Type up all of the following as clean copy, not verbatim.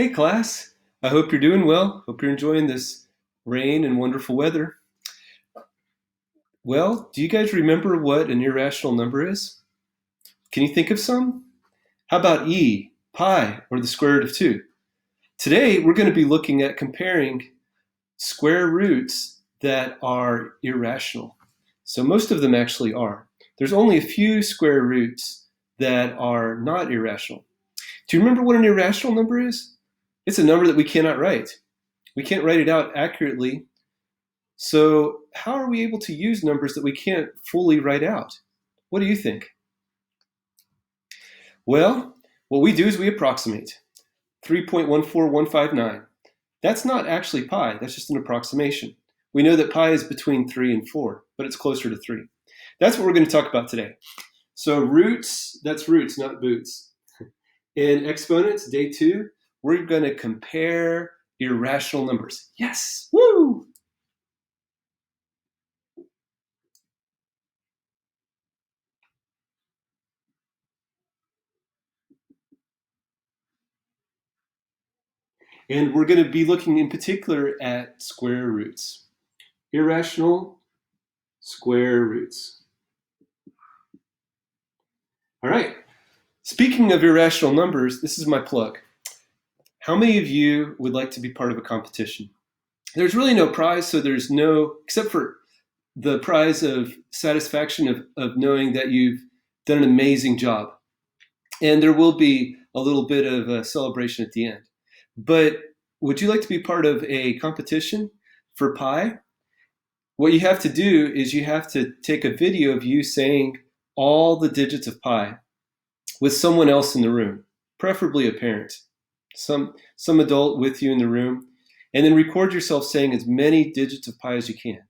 Hey class, I hope you're doing well. Hope you're enjoying this rain and wonderful weather. Well, do you guys remember what an irrational number is? Can you think of some? How about e, pi, or the square root of 2? Today, we're going to be looking at comparing square roots that are irrational. So most of them actually are. There's only a few square roots that are not irrational. Do you remember what an irrational number is? It's a number that we cannot write. We can't write it out accurately. So how are we able to use numbers that we can't fully write out? What do you think? Well, what we do is we approximate. 3.14159. That's not actually pi, that's just an approximation. We know that pi is between 3 and 4, but it's closer to 3. That's what we're going to talk about today. So roots, that's roots, not boots. In exponents, day 2, we're going to compare irrational numbers. Yes! Woo! And we're going to be looking in particular at square roots. Irrational square roots. All right. Speaking of irrational numbers, this is my plug. How many of you would like to be part of a competition? There's really no prize, so there's no, except for the prize of satisfaction of knowing that you've done an amazing job. And there will be a little bit of a celebration at the end. But would you like to be part of a competition for pi? What you have to do is you have to take a video of you saying all the digits of pi with someone else in the room, preferably a parent, some adult with you in the room, and then record yourself saying as many digits of pi as you can.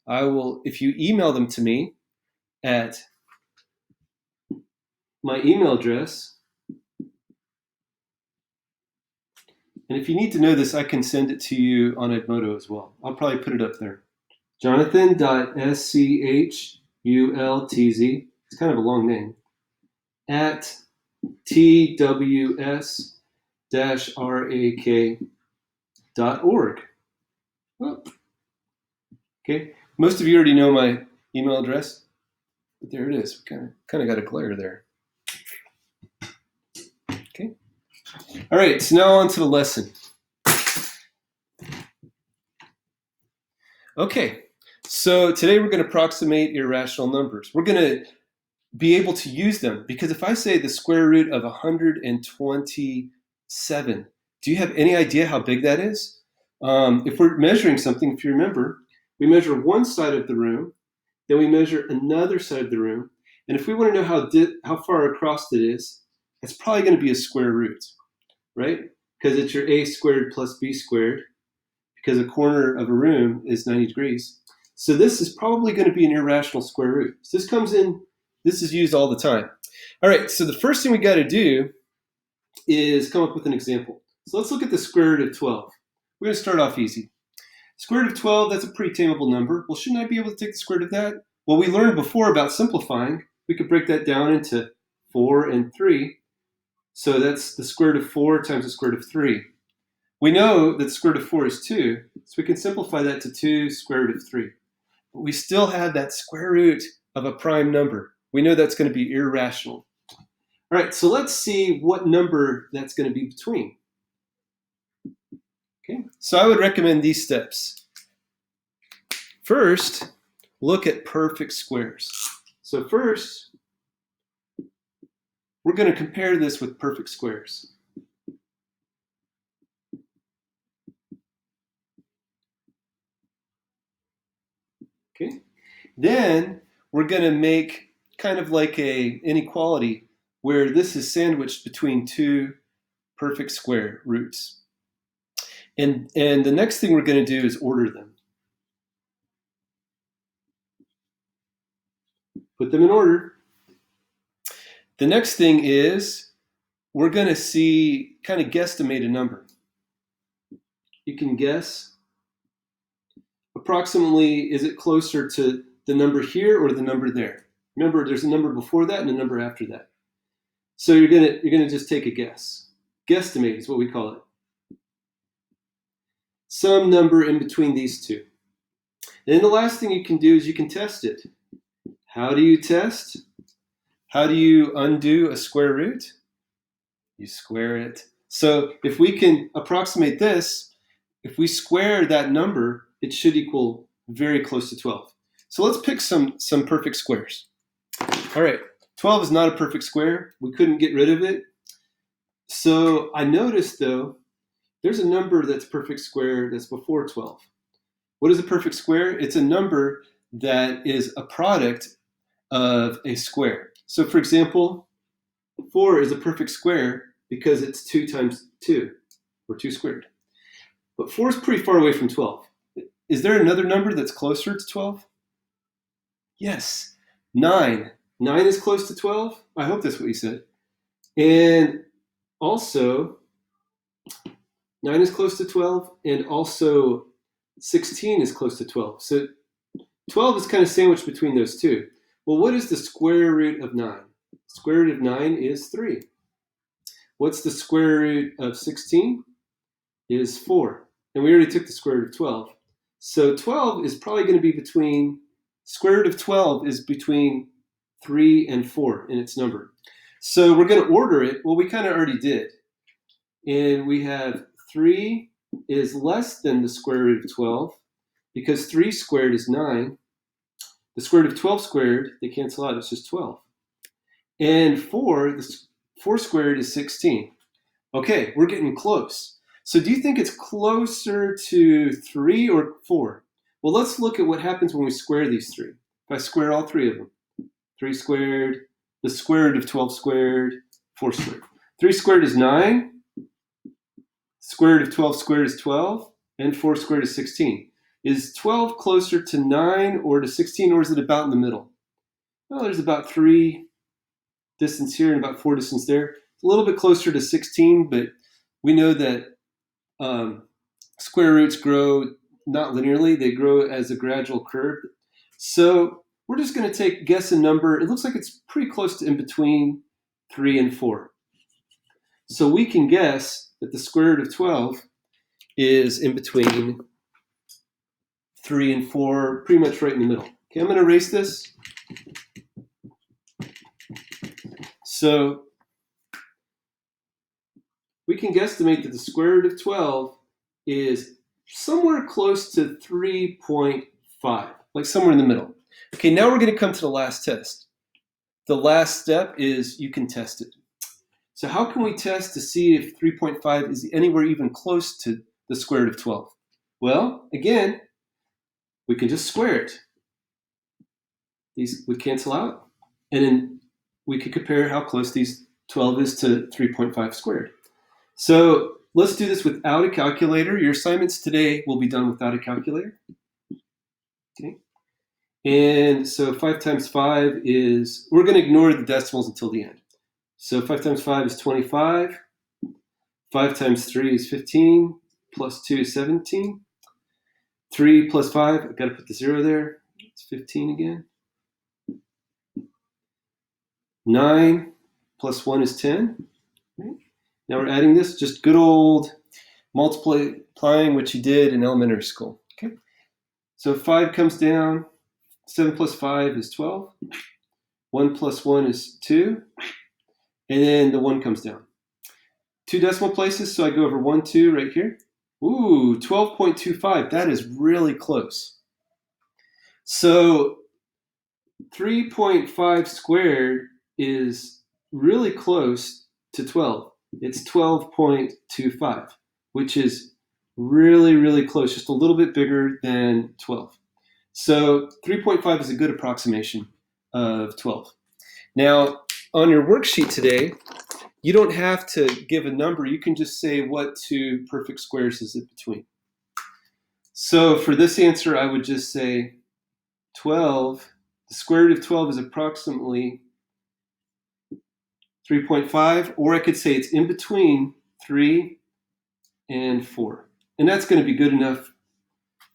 I will, if you email them to me at my email address, and if you need to know this, I can send it to you on Edmodo as well. I'll probably put it up there. Jonathan.schultz, it's kind of a long name, at tws-rak.org. Oh. Okay, most of you already know my email address, but there it is. We kind of got a glare there. Okay. All right, so now on to the lesson. Okay, so today we're going to approximate irrational numbers. We're going to be able to use them because if I say the square root of 127, do you have any idea how big that is? If we're measuring something, if you remember, we measure one side of the room, then we measure another side of the room, and if we want to know how far across it is, it's probably going to be a square root, right? Because it's your a squared plus b squared, because a corner of a room is 90 degrees. So this is probably going to be an irrational square root. So this is used all the time. All right, so the first thing we got to do is come up with an example. So let's look at the square root of 12. We're going to start off easy. Square root of 12, that's a pretty tameable number. Well, shouldn't I be able to take the square root of that? Well, we learned before about simplifying. We could break that down into 4 and 3. So that's the square root of 4 times the square root of 3. We know that the square root of 4 is 2, so we can simplify that to 2 square root of 3. But we still have that square root of a prime number. We know that's going to be irrational. All right, so let's see what number that's going to be between. Okay, so I would recommend these steps. First, look at perfect squares. So first, we're going to compare this with perfect squares. Okay, then we're going to make kind of like an inequality where this is sandwiched between two perfect square roots. And the next thing we're going to do is order them. Put them in order. The next thing is we're going to see, kind of guesstimate a number. You can guess approximately, is it closer to the number here or the number there? Remember, there's a number before that and a number after that. So you're gonna just take a guess. Guesstimate is what we call it. some number in between these two. And then the last thing you can do is you can test it. How do you test? How do you undo a square root? You square it. So if we can approximate this, if we square that number, it should equal very close to 12. So let's pick some perfect squares. All right, 12 is not a perfect square. We couldn't get rid of it. So I noticed, though, there's a number that's perfect square that's before 12. What is a perfect square? It's a number that is a product of a square. So for example, 4 is a perfect square because it's 2 times 2, or 2 squared. But 4 is pretty far away from 12. Is there another number that's closer to 12? Yes, 9. 9 is close to 12? I hope that's what you said. And also, 9 is close to 12, and also 16 is close to 12. So 12 is kind of sandwiched between those two. Well, what is the square root of 9? Square root of 9 is 3. What's the square root of 16? Is 4. And we already took the square root of 12. So 12 is probably going to be between, square root of 12 is between 3 and 4 in its number. So we're going to order it. Well, we kind of already did. And we have 3 is less than the square root of 12 because 3 squared is 9. The square root of 12 squared, they cancel out, it's just 12. And 4, the 4 squared is 16. Okay, we're getting close. So do you think it's closer to 3 or 4? Well, let's look at what happens when we square these 3. If I square all 3 of them, 3 squared, the square root of 12 squared, 4 squared. 3 squared is 9. Square root of 12 squared is 12, and 4 squared is 16. Is 12 closer to 9 or to 16, or is it about in the middle? Well, there's about 3 distance here and about 4 distance there. It's a little bit closer to 16, but we know that square roots grow not linearly. They grow as a gradual curve. So we're just going to guess a number. It looks like it's pretty close to in between 3 and 4. So we can guess that the square root of 12 is in between 3 and 4, pretty much right in the middle. Okay, I'm going to erase this. So we can guesstimate that the square root of 12 is somewhere close to 3.5, like somewhere in the middle. Okay, now we're going to come to the last test. The last step is you can test it. So how can we test to see if 3.5 is anywhere even close to the square root of 12? Well, again, we can just square it. These would cancel out, and then we could compare how close these 12 is to 3.5 squared. So let's do this without a calculator. Your assignments today will be done without a calculator. Okay. And so 5 times 5 is, we're going to ignore the decimals until the end. So 5 times 5 is 25. 5 times 3 is 15. Plus 2 is 17. 3 plus 5, I've got to put the 0 there. It's 15 again. 9 plus 1 is 10. Right. Now we're adding this, just good old multiplying, which you did in elementary school. Okay. So 5 comes down. 7 plus 5 is 12. 1 plus 1 is 2. And then the 1 comes down. 2 decimal places, so I go over 1, 2 right here. Ooh, 12.25. That is really close. So 3.5 squared is really close to 12. It's 12.25, which is really, really close, just a little bit bigger than 12. So 3.5 is a good approximation of 12. Now, on your worksheet today, you don't have to give a number. You can just say what 2 perfect squares is it between. So for this answer, I would just say 12. The square root of 12 is approximately 3.5, or I could say it's in between 3 and 4. And that's going to be good enough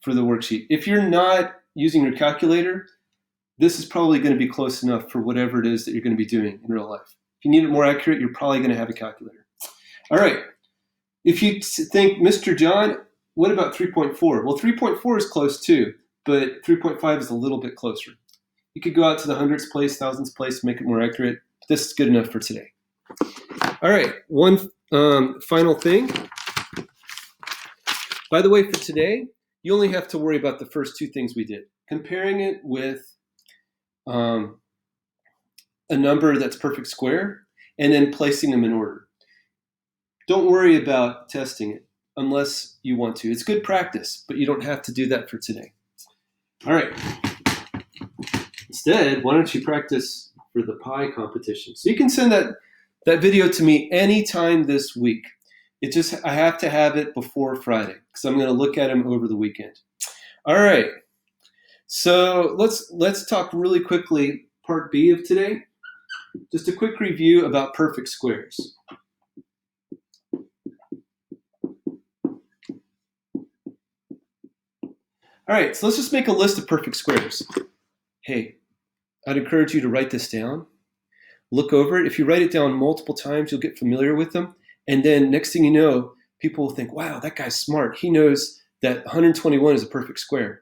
for the worksheet. If you're not using your calculator, this is probably going to be close enough for whatever it is that you're going to be doing in real life. If you need it more accurate, you're probably going to have a calculator. All right. If you think, Mr. John, what about 3.4? Well, 3.4 is close too, but 3.5 is a little bit closer. You could go out to the hundredths place, thousandths place, make it more accurate. But this is good enough for today. All right, one final thing. By the way, for today, you only have to worry about the first two things we did. Comparing it with a number that's perfect square, and then placing them in order. Don't worry about testing it unless you want to. It's good practice, but you don't have to do that for today. All right. Instead, why don't you practice for the pie competition? So you can send that video to me anytime this week. I have to have it before Friday because I'm going to look at them over the weekend. All right. So let's talk really quickly part B of today. Just a quick review about perfect squares. All right, so let's just make a list of perfect squares. Hey, I'd encourage you to write this down. Look over it. If you write it down multiple times, you'll get familiar with them. And then next thing you know, people will think, wow, that guy's smart. He knows that 121 is a perfect square.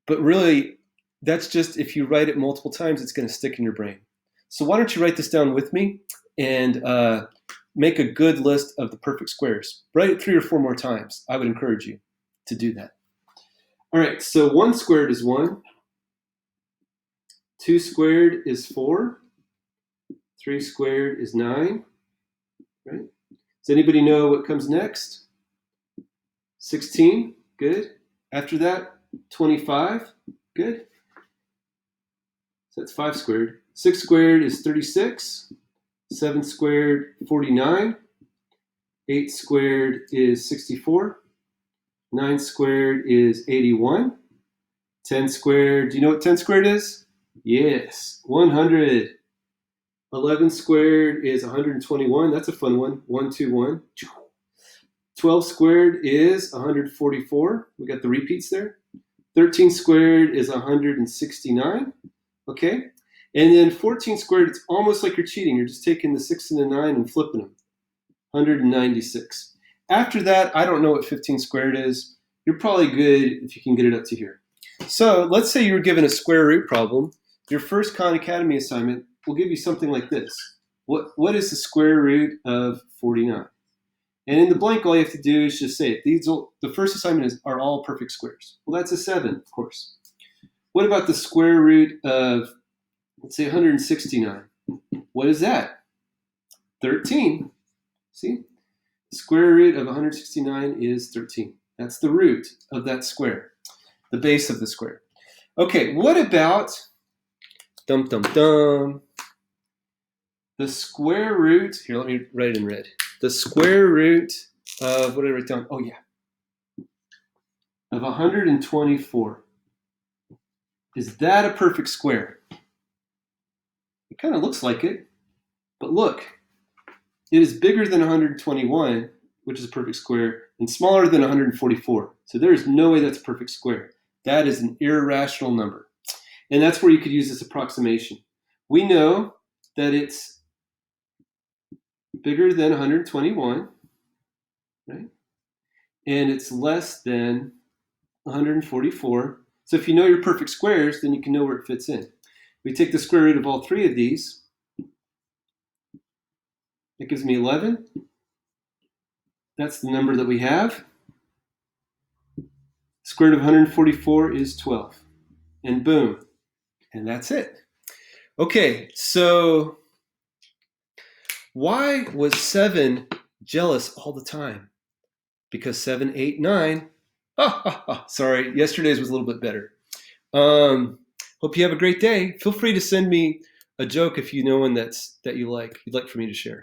But really, that's just if you write it multiple times, it's going to stick in your brain. So why don't you write this down with me and make a good list of the perfect squares. Write it 3 or 4 more times. I would encourage you to do that. All right, so 1 squared is 1. 2 squared is 4. 3 squared is 9. Right? Does anybody know what comes next? 16. Good. After that, 25. Good. So that's 5 squared. 6 squared is 36. 7 squared, 49. 8 squared is 64. 9 squared is 81. 10 squared, do you know what 10 squared is? Yes, 100. 11 squared is 121. That's a fun one. 121. 12 squared is 144. We got the repeats there. 13 squared is 169. Okay. And then 14 squared, it's almost like you're cheating. You're just taking the 6 and the 9 and flipping them. 196. After that, I don't know what 15 squared is. You're probably good if you can get it up to here. So let's say you were given a square root problem. Your first Khan Academy assignment will give you something like this. What is the square root of 49? And in the blank, all you have to do is just say it. The first assignment are all perfect squares. Well, that's a 7, of course. What about the square root of, let's say, 169? What is that? 13. See? The square root of 169 is 13. That's the root of that square, the base of the square. Okay, what about, the square root, here, let me write it in red. The square root of, what did I write down? Oh, yeah. Of 124. Is that a perfect square? It kind of looks like it, but look. It is bigger than 121, which is a perfect square, and smaller than 144. So there is no way that's a perfect square. That is an irrational number. And that's where you could use this approximation. We know that it's bigger than 121, right? And it's less than 144. So if you know your perfect squares, then you can know where it fits in. We take the square root of all 3 of these. That gives me 11. That's the number that we have. Square root of 144 is 12. And boom. And that's it. Okay, so why was 7 jealous all the time? Because 7, 8, 9. Sorry, yesterday's was a little bit better. Hope you have a great day. Feel free to send me a joke if you know one that you'd like for me to share.